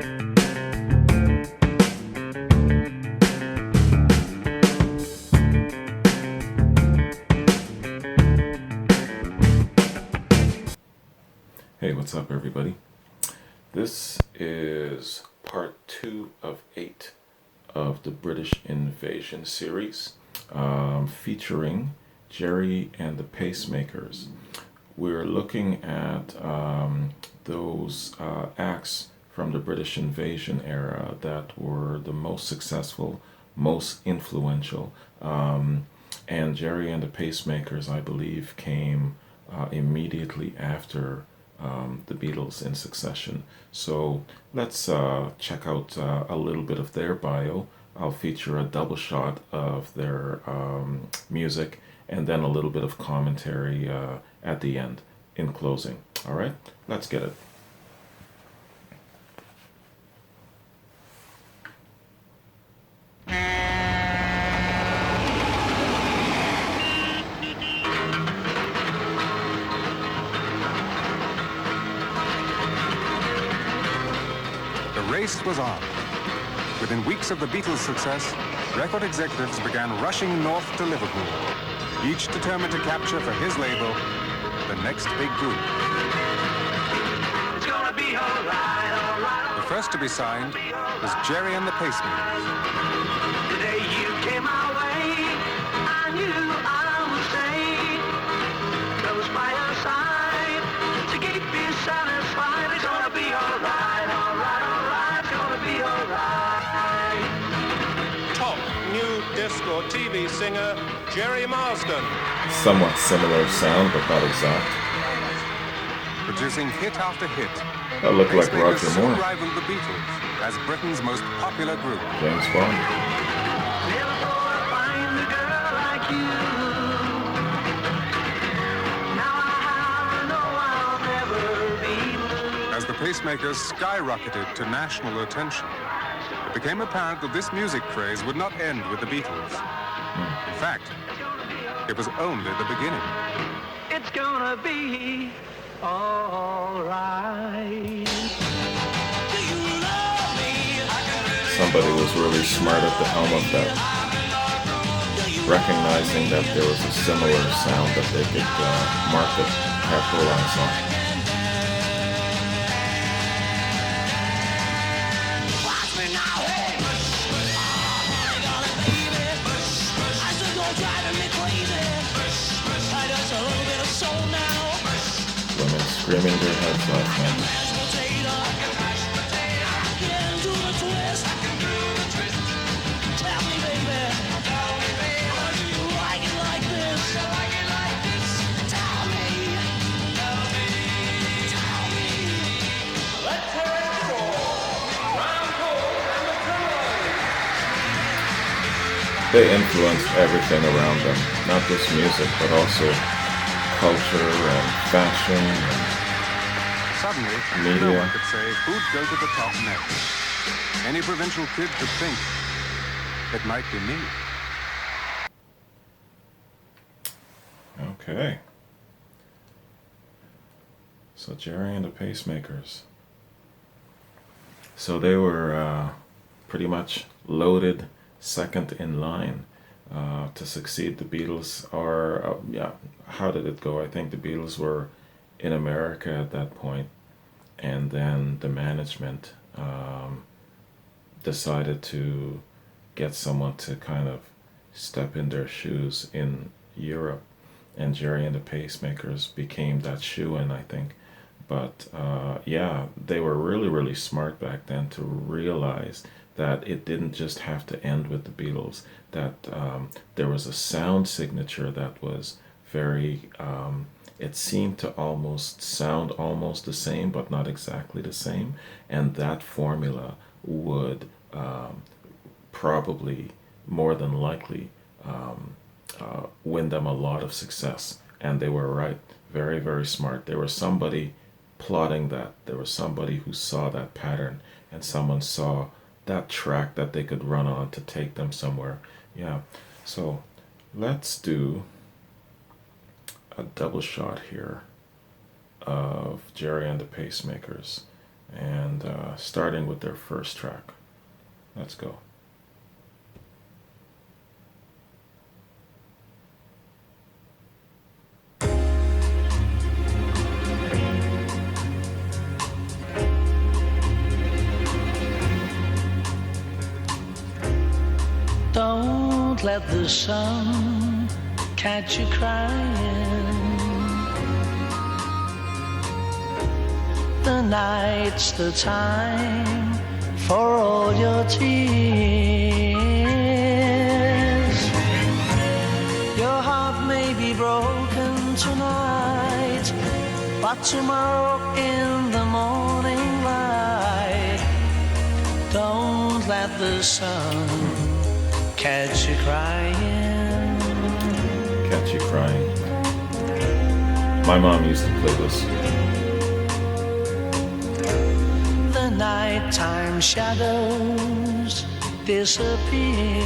Hey, what's up, everybody? This is part 2 of 8 of the British Invasion series, featuring Gerry and the Pacemakers. We're looking at those acts from the British Invasion era that were the most successful, most influential. And Gerry and the Pacemakers, I believe, came immediately after the Beatles in succession. So let's check out a little bit of their bio. I'll feature a double shot of their music and then a little bit of commentary at the end in closing. All right, let's get it. The race was on. Within weeks of the Beatles' success, record executives began rushing north to Liverpool, each determined to capture for his label the next big group. It's gonna be alright. The first to be signed was Gerry and the Pacemakers. The day you came my way, I knew I would stay close by your side to keep you satisfied. It's gonna be alright, alright, alright. It's gonna be alright. Top new disco TV singer Gerry Marsden. Somewhat similar sound, but not exact. Producing hit after hit, That looked like Pacemakers Roger soon Moore, rivaled the Beatles as Britain's most popular group. James Bond. Never thought I'd find a girl like you. Now I know I'll never be blue. As the Pacemakers skyrocketed to national attention, it became apparent that this music craze would not end with the Beatles. In fact, it was only the beginning. It's gonna be alright. Somebody was really smart at the helm of that, recognizing that there was a similar sound that they could market, capitalize on. Women screaming their heads off, man. They influenced everything around them, not just music, but also culture and fashion and Suddenly, Media. no one could say who'd go to the top next. Any provincial kid could think, it might be me. okay. So Gerry and the Pacemakers. So they were pretty much loaded second in line to succeed the Beatles. Or yeah, how did it go? I think the Beatles were in America at that point, and then the management decided to get someone to kind of step in their shoes in Europe, and Gerry and the Pacemakers became that shoe-in, I think. But yeah, they were really, really smart back then to realize that it didn't just have to end with the Beatles, that there was a sound signature that was very, it seemed to almost sound almost the same, but not exactly the same. And that formula would probably, more than likely, win them a lot of success. And they were right. Very, very smart. There was somebody plotting that. There was somebody who saw that pattern, and someone saw that track that they could run on to take them somewhere. Yeah. So let's do a double shot here of Gerry and the Pacemakers. and starting with their first track. Let's go. Don't let the sun catch you crying. The night's the time for all your tears. Your heart may be broken tonight, but tomorrow in the morning light, don't let the sun catch you crying. Catch You Crying. My mom used to play this. The nighttime shadows disappear,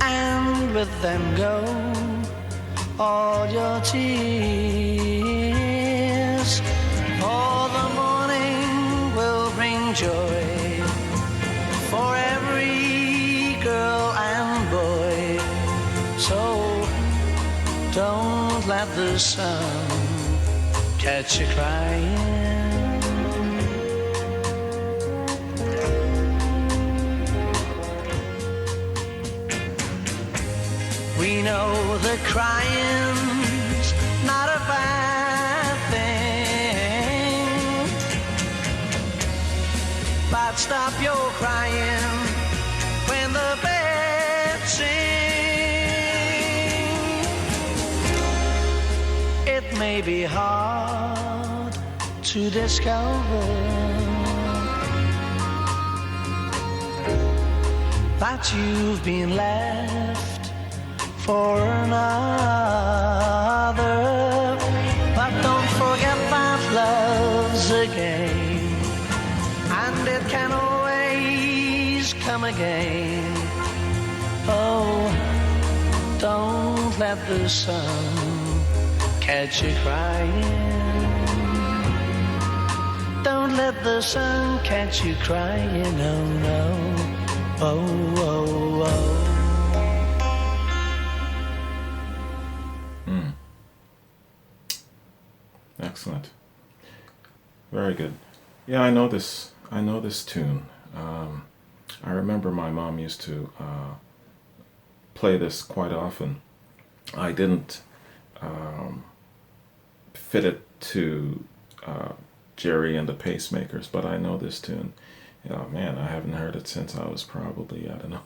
and with them go all your tears. For the morning will bring joy for every girl and boy. So don't let the sun catch you crying. We know that crying's not a bad thing, but stop your crying when the birds sing. It may be hard to discover that you've been left for another, but don't forget that love's a game, and it can always come again. Oh, don't let the sun catch you crying. Don't let the sun catch you crying, oh no, oh, oh, oh. Excellent. Very good. Yeah, I know this tune. I remember my mom used to play this quite often. I didn't fit it to Jerry and the Pacemakers, but I know this tune. Oh man, I haven't heard it since I was probably, I don't know,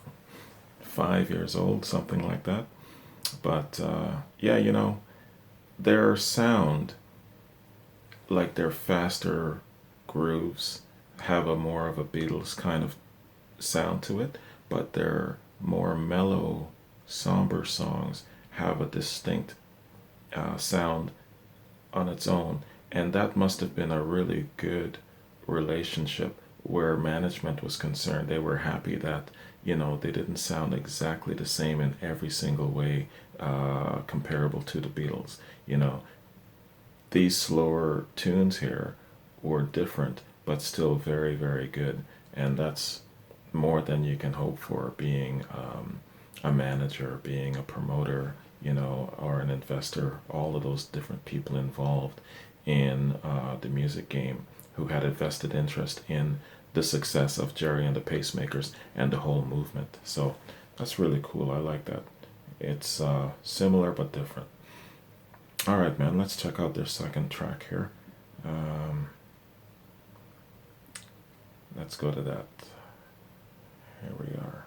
5 years old, something like that. But yeah, you know, their sound, like their faster grooves, have a more of a Beatles kind of sound to it, but their more mellow, somber songs have a distinct sound on its own. And that must have been a really good relationship where management was concerned. They were happy that, you know, they didn't sound exactly the same in every single way comparable to the Beatles. You know, these slower tunes here were different, but still very, very good. And that's more than you can hope for being a manager, being a promoter, you know, or an investor, all of those different people involved in the music game who had a vested interest in the success of Jerry and the Pacemakers and the whole movement. So that's really cool. I like that. It's similar but different. All right, man, let's check out their second track here. Let's go to that. Here we are.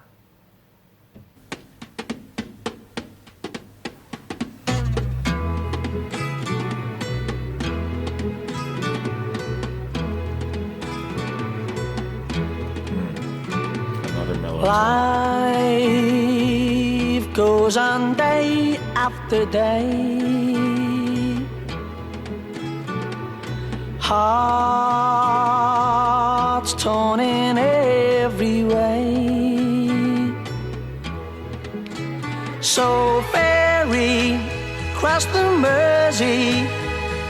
Another melody. Life goes on day after day. Hearts torn in every way. So ferry, cross the Mersey,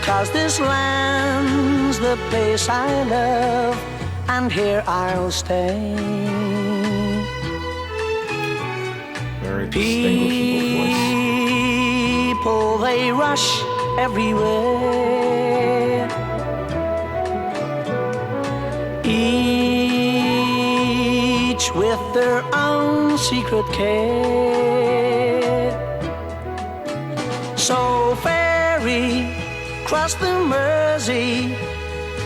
'cause this land's the place I love, and here I'll stay. Very distinguishable voice. People, they rush everywhere, each with their own secret care. So ferry, cross the Mersey,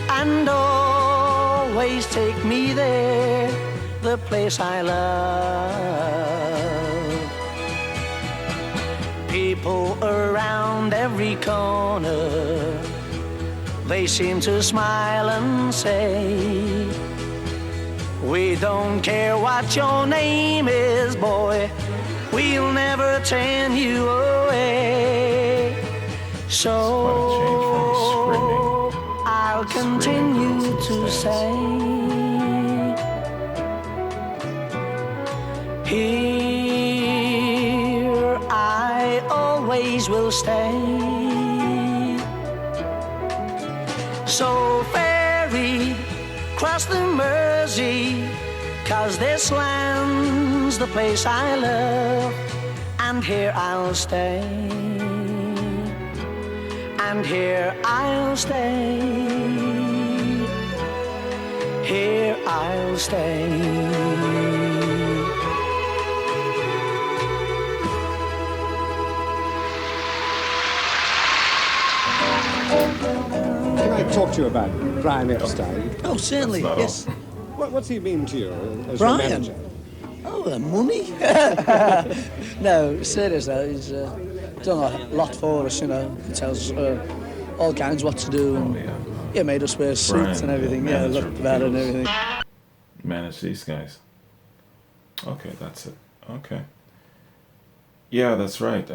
and always take me there, the place I love. People around every corner, they seem to smile and say, we don't care what your name is, boy, we'll never turn you away. So I'll continue to say, here I always will stay. So ferry, cross the Mersey, 'cause this land's the place I love, and here I'll stay, and here I'll stay, here I'll stay. Can I talk to you about Brian Epstein? Oh, certainly, That's not yes. What's he mean to you as Brian? your manager? Oh, money? No, serious though. He's done a lot for us, you know. He tells us all kinds what to do. And, yeah, made us wear suits Brian, and everything. yeah, Yeah, manager looked of better and Beatles. everything. Manage these guys. Okay, that's it. Okay. Yeah, that's right.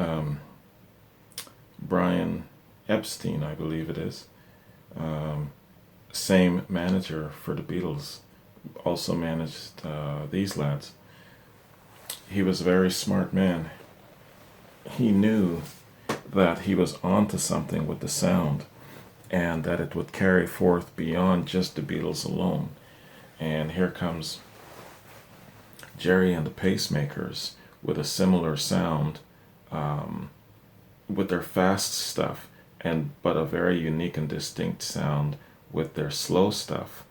Brian Epstein, I believe it is. Same manager for the Beatles. Also managed these lads. He was a very smart man. He knew that he was onto something with the sound, and that it would carry forth beyond just the Beatles alone. And here comes Jerry and the Pacemakers with a similar sound, with their fast stuff, but a very unique and distinct sound with their slow stuff,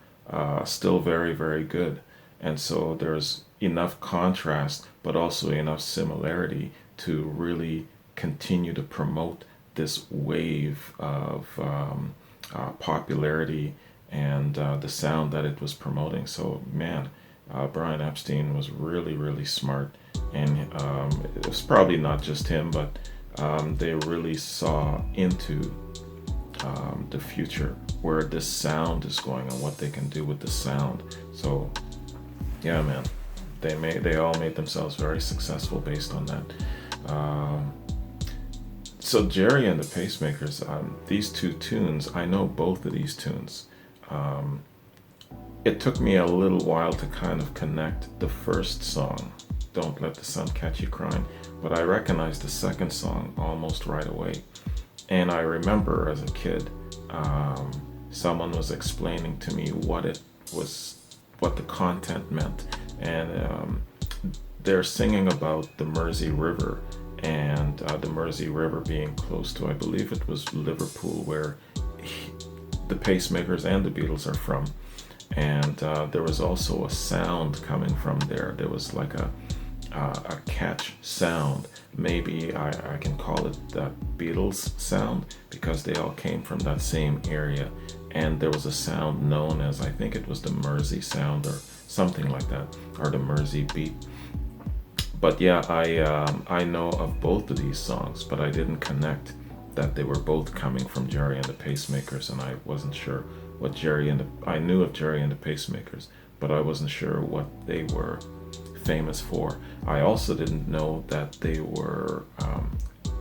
still very, very good. And so there's enough contrast, but also enough similarity to really continue to promote this wave of popularity and the sound that it was promoting. So man, Brian Epstein was really, really smart, and it was probably not just him, but they really saw into the future, where this sound is going and what they can do with the sound. So yeah, man, they all made themselves very successful based on that. So Jerry and the Pacemakers, these two tunes, I know both of these tunes. It took me a little while to kind of connect the first song, Don't Let the Sun Catch You Crying, but I recognized the second song almost right away. And I remember as a kid, someone was explaining to me what the content meant. And they're singing about the Mersey River, and the Mersey River being close to, I believe it was Liverpool, where the Pacemakers and the Beatles are from. And there was also a sound coming from there. There was like a catch sound. Maybe I can call it the Beatles sound, because they all came from that same area. And there was a sound known as, I think it was the Mersey sound or something like that, or the Mersey beat. But yeah, I know of both of these songs, but I didn't connect that they were both coming from Jerry and the Pacemakers, and I wasn't sure what I knew of Jerry and the Pacemakers, but I wasn't sure what they were famous for. I also didn't know that they were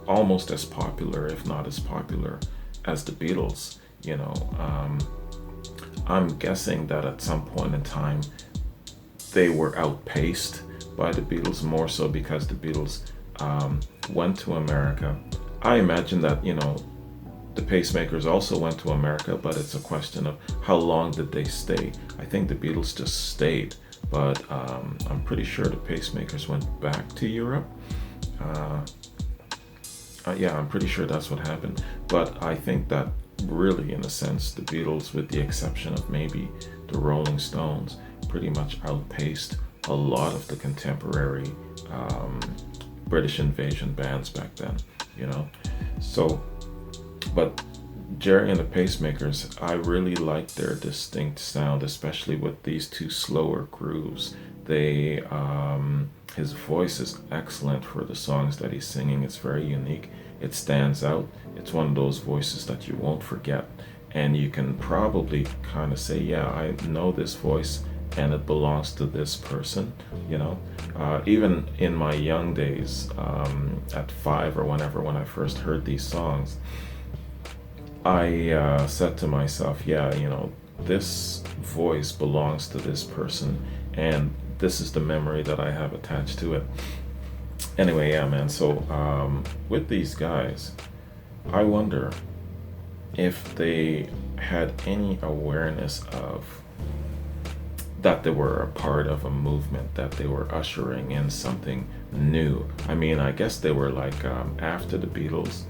almost as popular, if not as popular, as the Beatles. You know, I'm guessing that at some point in time they were outpaced by the Beatles, more so because the Beatles went to America. I imagine that, you know, the Pacemakers also went to America, but it's a question of how long did they stay. I think the Beatles just stayed, but I'm pretty sure the Pacemakers went back to Europe. Yeah, I'm pretty sure that's what happened. But I think that really, in a sense, the Beatles, with the exception of maybe the Rolling Stones, pretty much outpaced a lot of the contemporary British invasion bands back then, you know. So, but Jerry and the Pacemakers, I really like their distinct sound, especially with these two slower grooves. They, his voice is excellent for the songs that he's singing. It's very unique. It stands out. It's one of those voices that you won't forget, and you can probably kind of say, yeah, I know this voice and it belongs to this person, you know. Even in my young days, at 5 or whenever, when I first heard these songs, I said to myself, yeah, you know, this voice belongs to this person, and this is the memory that I have attached to it. Anyway, yeah, man, so with these guys, I wonder if they had any awareness of that they were a part of a movement, that they were ushering in something new. I mean, I guess they were like, after the Beatles,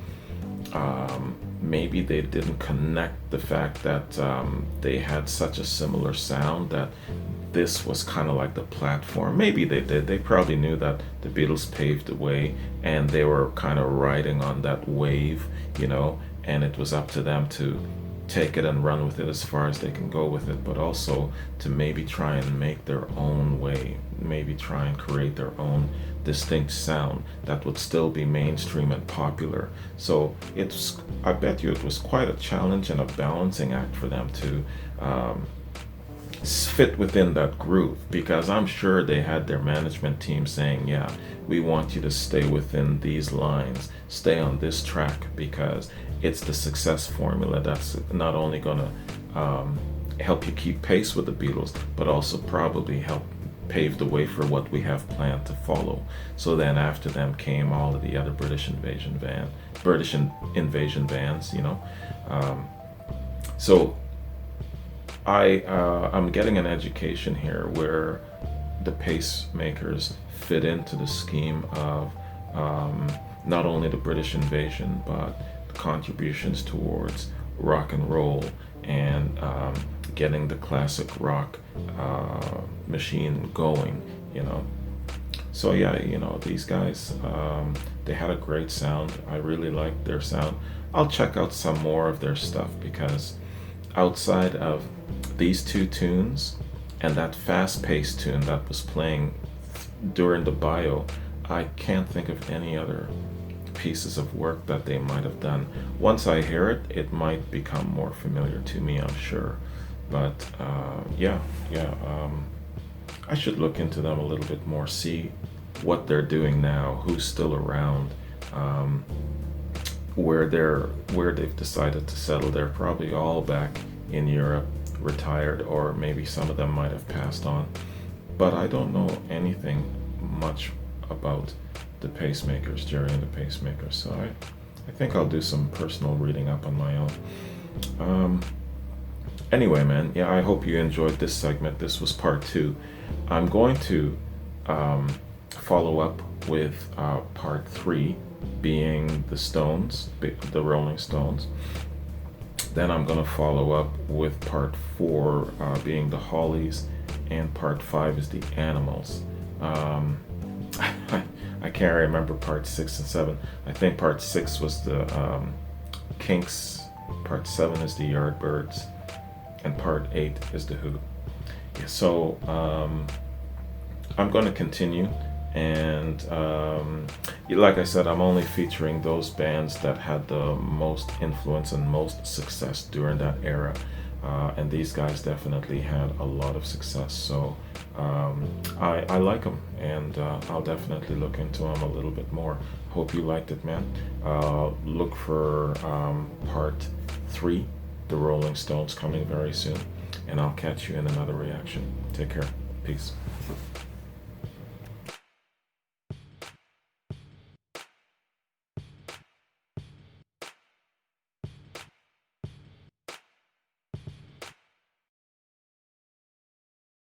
maybe they didn't connect the fact that they had such a similar sound, that this was kind of like the platform. Maybe they did. They probably knew that the Beatles paved the way and they were kind of riding on that wave, you know, and it was up to them to take it and run with it as far as they can go with it, but also to maybe try and make their own way, maybe try and create their own distinct sound that would still be mainstream and popular. So it's, I bet you it was quite a challenge and a balancing act for them to fit within that groove, because I'm sure they had their management team saying, yeah, we want you to stay within these lines, stay on this track, because it's the success formula that's not only gonna help you keep pace with the Beatles, but also probably help pave the way for what we have planned to follow. So then after them came all of the other British invasion bands, you know. So I'm getting an education here where the Pacemakers fit into the scheme of not only the British invasion, but the contributions towards rock and roll and getting the classic rock machine going, you know. So yeah, you know, these guys, they had a great sound. I really liked their sound. I'll check out some more of their stuff, because outside of these two tunes and that fast-paced tune that was playing during the bio, I can't think of any other pieces of work that they might have done. Once I hear it, it might become more familiar to me, I'm sure. But I should look into them a little bit more, see what they're doing now, who's still around, where they've decided to settle. They're probably all back in Europe, retired, or maybe some of them might have passed on. But I don't know anything much about the Pacemakers, Jerry and the Pacemakers. So I think I'll do some personal reading up on my own. Anyway, man, yeah, I hope you enjoyed this segment. This was part 2. I'm going to follow up with part 3 being the Stones, the Rolling Stones. Then I'm going to follow up with part 4 being the Hollies, and part 5 is the Animals. I can't remember part 6 and 7. I think part 6 was the Kinks, part 7 is the Yardbirds, and part 8 is the Who. Yeah, so I'm going to continue, and like I said, I'm only featuring those bands that had the most influence and most success during that era, and these guys definitely had a lot of success. So I like them, and I'll definitely look into them a little bit more. Hope you liked it, man. Look for part 3, the Rolling Stones, coming very soon, and I'll catch you in another reaction. Take care. Peace.